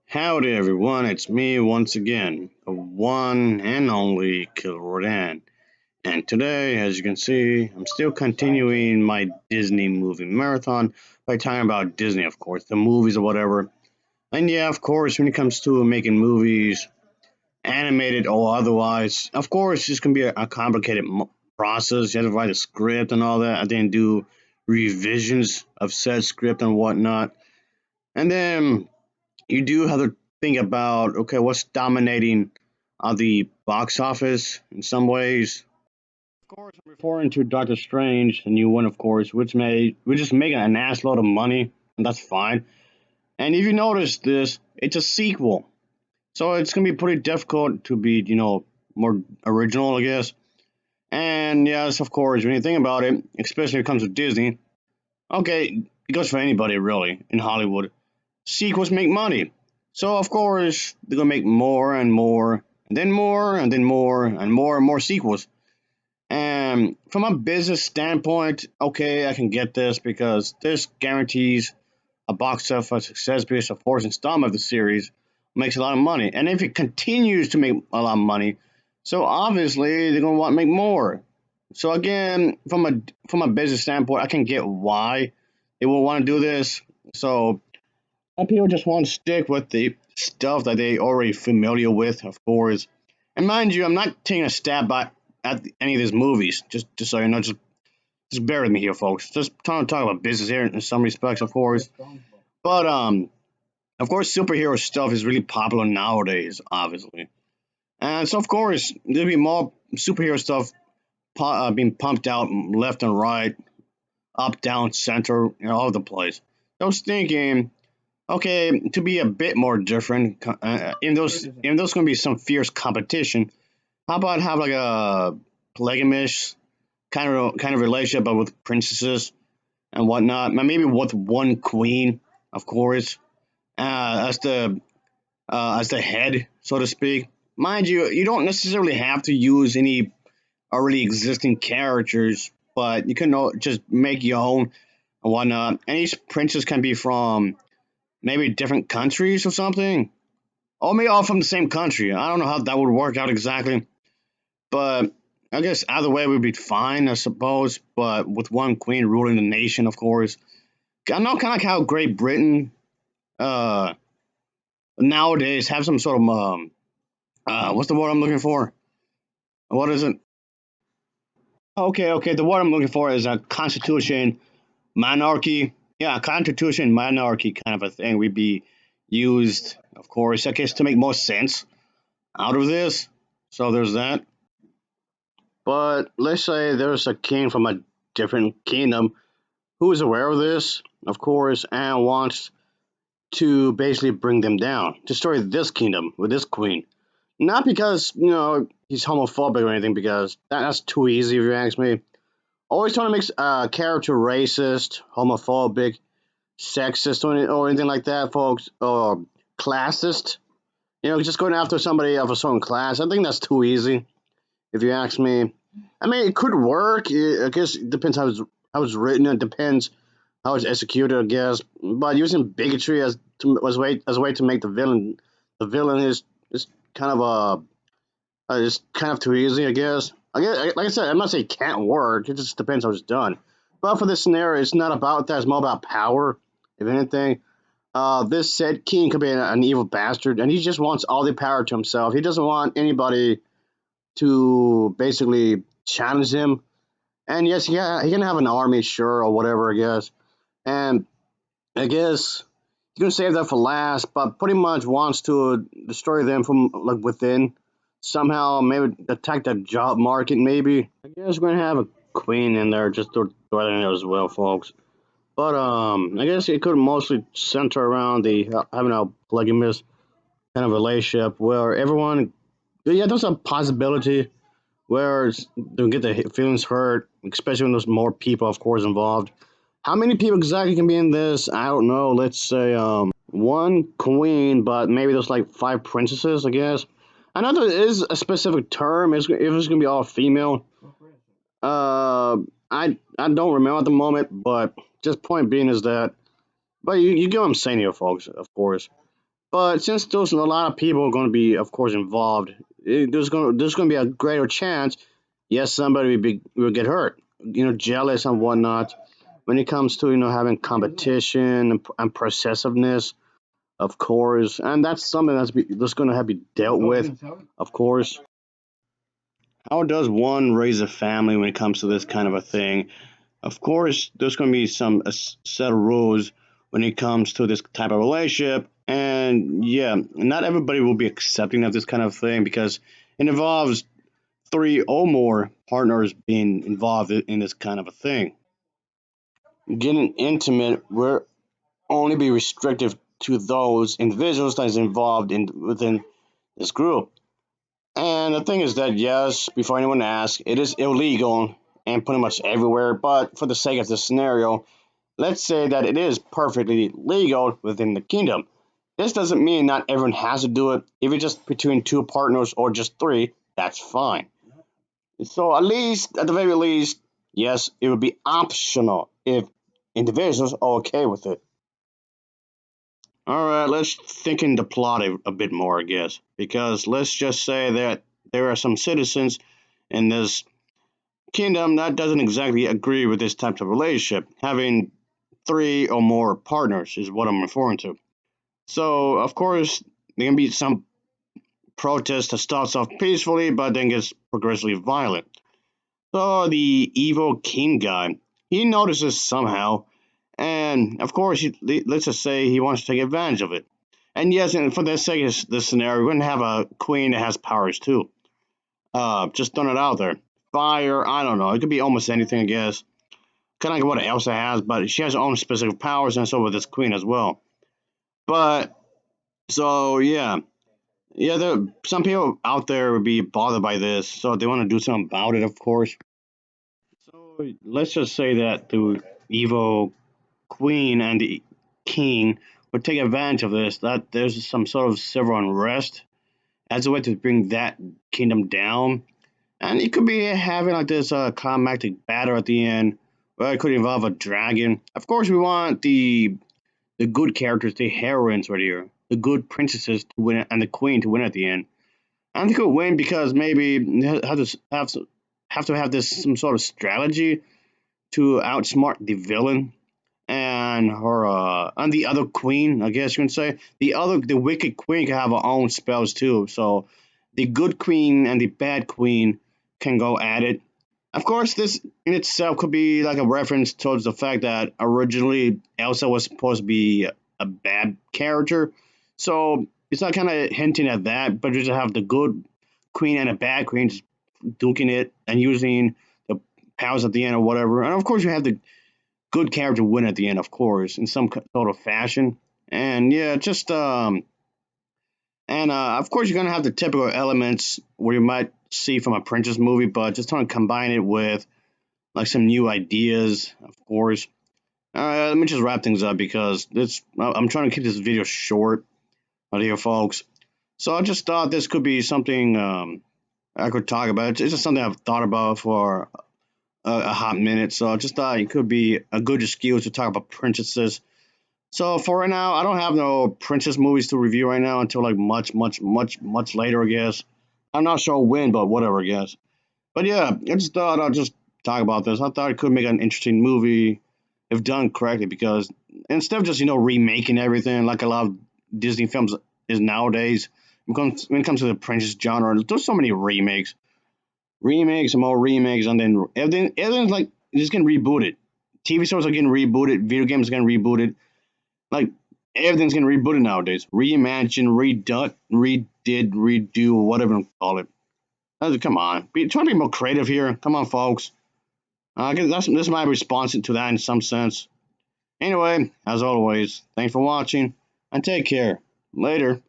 Howdy everyone, it's me once again, the one and only Killer Rodan. And today, as you can see, I'm still continuing my Disney movie marathon by talking about Disney, of course, the movies or whatever. And yeah, of course, when it comes to making movies, animated or otherwise, of course, it's gonna be a complicated process. You have to write a script and all that, and then do revisions of said script and whatnot. And then you do have to think about okay, what's dominating the box office in some ways. Of course, I'm referring to Doctor Strange, the new one, of course, which is making an ass load of money, and that's fine. And if you notice this, it's a sequel, so it's gonna be pretty difficult to be, more original, I guess. And yes, of course, when you think about it, especially when it comes to Disney, okay, it goes for anybody really in Hollywood. Sequels make money. So of course they're gonna make more and more, and then more and then more and more sequels. And from a business standpoint, okay, I can get this because this guarantees a box office success because the fourth installment of the series makes a lot of money. And if it continues to make a lot of money, so obviously they're gonna want to make more. So again, from a business standpoint, I can get why they will want to do this. So some people just want to stick with the stuff that they already familiar with, of course. And mind you, I'm not taking a stab at any of these movies. Just so you know, just bear with me here, folks. Just trying to talk about business here in some respects, of course. But of course, superhero stuff is really popular nowadays, obviously. And so, of course, there'll be more superhero stuff being pumped out left and right, up, down, center, all over the place. I was thinking, okay, to be a bit more different, in those going to be some fierce competition. How about have like a polygamous kind of relationship, but with princesses and whatnot? Maybe with one queen, of course, as the head, so to speak. Mind you, you don't necessarily have to use any already existing characters, but you can just make your own and whatnot. And each princess can be from maybe different countries or something. Or maybe all from the same country. I don't know how that would work out exactly. But I guess either way would be fine, I suppose. But with one queen ruling the nation, of course. I know kind of like how Great Britain uh, nowadays have some sort of what's the word I'm looking for? What is it? Okay, the word I'm looking for is a constitution monarchy. Yeah, constitution monarchy kind of a thing would be used, of course, I guess to make more sense out of this. So there's that. But let's say there's a king from a different kingdom who is aware of this, of course, and wants to basically bring them down, destroy this kingdom with this queen. Not because, he's homophobic or anything, because that's too easy if you ask me. Always trying to make a character racist, homophobic, sexist, or anything like that, folks, or classist. Just going after somebody of a certain class. I think that's too easy, if you ask me. I mean, it could work. I guess it depends how it's written. It depends how it's executed, I guess. But using bigotry as a way to make the villain is kind of it's kind of too easy, I guess. Like I said, I'm not saying it can't work. It just depends how it's done. But for this scenario, it's not about that. It's more about power, if anything. This said king could be an evil bastard, and he just wants all the power to himself. He doesn't want anybody to basically challenge him. And yes, yeah, he can have an army, sure, or whatever, I guess. And I guess he's gonna save that for last, but pretty much wants to destroy them from like within. Somehow, maybe attack the job market. Maybe I guess we're gonna have a queen in there just to throw that in there as well, folks. But I guess it could mostly center around the having a polygamous kind of relationship where everyone, yeah, there's a possibility where they'll get their feelings hurt, especially when there's more people, of course, involved. How many people exactly can be in this? I don't know. Let's say one queen, but maybe there's like five princesses, I guess. I know there is a specific term. If it's gonna be all female. I don't remember at the moment, but just point being is that. But you get what I'm saying here, folks. Of course. But since there's a lot of people going to be, of course, involved, there's going to be a greater chance. Yes, somebody will get hurt. Jealous and whatnot. When it comes to having competition and possessiveness, of course, and that's something that's going to have to be dealt with, of course. How does one raise a family when it comes to this kind of a thing? Of course, there's going to be some set of rules when it comes to this type of relationship, and yeah, not everybody will be accepting of this kind of thing because it involves three or more partners being involved in this kind of a thing. Getting intimate will only be restrictive to those individuals that is involved within this group. And the thing is that yes, before anyone asks, it is illegal and pretty much everywhere. But for the sake of this scenario, let's say that it is perfectly legal within the kingdom. This doesn't mean not everyone has to do it. If it's just between two partners or just three, that's fine. So at least, at the very least, yes, it would be optional if individuals are okay with it. All right, let's think in the plot a bit more, I guess, because let's just say that there are some citizens in this kingdom that doesn't exactly agree with this type of relationship. Having three or more partners is what I'm referring to. So, of course, there can be some protest that starts off peacefully, but then gets progressively violent. So, the evil king guy, he notices somehow, and of course, let's just say he wants to take advantage of it. And yes, and for the sake of this scenario, we're gonna have a queen that has powers too. Just throwing it out there. Fire, I don't know. It could be almost anything, I guess. Kind of like what Elsa has, but she has her own specific powers, and so with this queen as well. But so yeah, some people out there would be bothered by this, so they want to do something about it, of course. So let's just say that the evil queen and the king would take advantage of this. That there's some sort of civil unrest as a way to bring that kingdom down, and it could be having like this climactic battle at the end, where it could involve a dragon. Of course, we want the good characters, the heroines right here, the good princesses to win and the queen to win at the end. And they could win because maybe they have to have this some sort of strategy to outsmart the villain and the other queen, I guess you can say. The wicked queen can have her own spells too. So the good queen and the bad queen can go at it. Of course, this in itself could be like a reference towards the fact that originally Elsa was supposed to be a bad character. So it's not kind of hinting at that, but just have the good queen and a bad queen just duking it and using the powers at the end or whatever. And of course, you have the good character win at the end, of course, in some sort of fashion. And yeah, just and of course, you're gonna have the typical elements where you might see from a princess movie, but just trying to combine it with like some new ideas, of course. Let me just wrap things up because I'm trying to keep this video short, my dear folks. So I just thought this could be something I could talk about. It's just something I've thought about for a hot minute. So I just thought it could be a good excuse to talk about princesses. So for right now, I don't have no princess movies to review right now until like much, much, much, much later, I guess. I'm not sure when, but whatever, I guess. But yeah, I just thought I'd just talk about this. I thought it could make an interesting movie if done correctly, because instead of just remaking everything like a lot of Disney films is nowadays, when it comes to the princess genre, there's so many remakes and more remakes, and then everything's like just getting rebooted. TV shows are getting rebooted, video games are getting rebooted, like everything's getting rebooted nowadays. Reimagine, redone, redid, redo, whatever you call it. Come on, trying to be more creative here. Come on, folks. I guess this is my response to that in some sense. Anyway, as always, thanks for watching and take care. Later.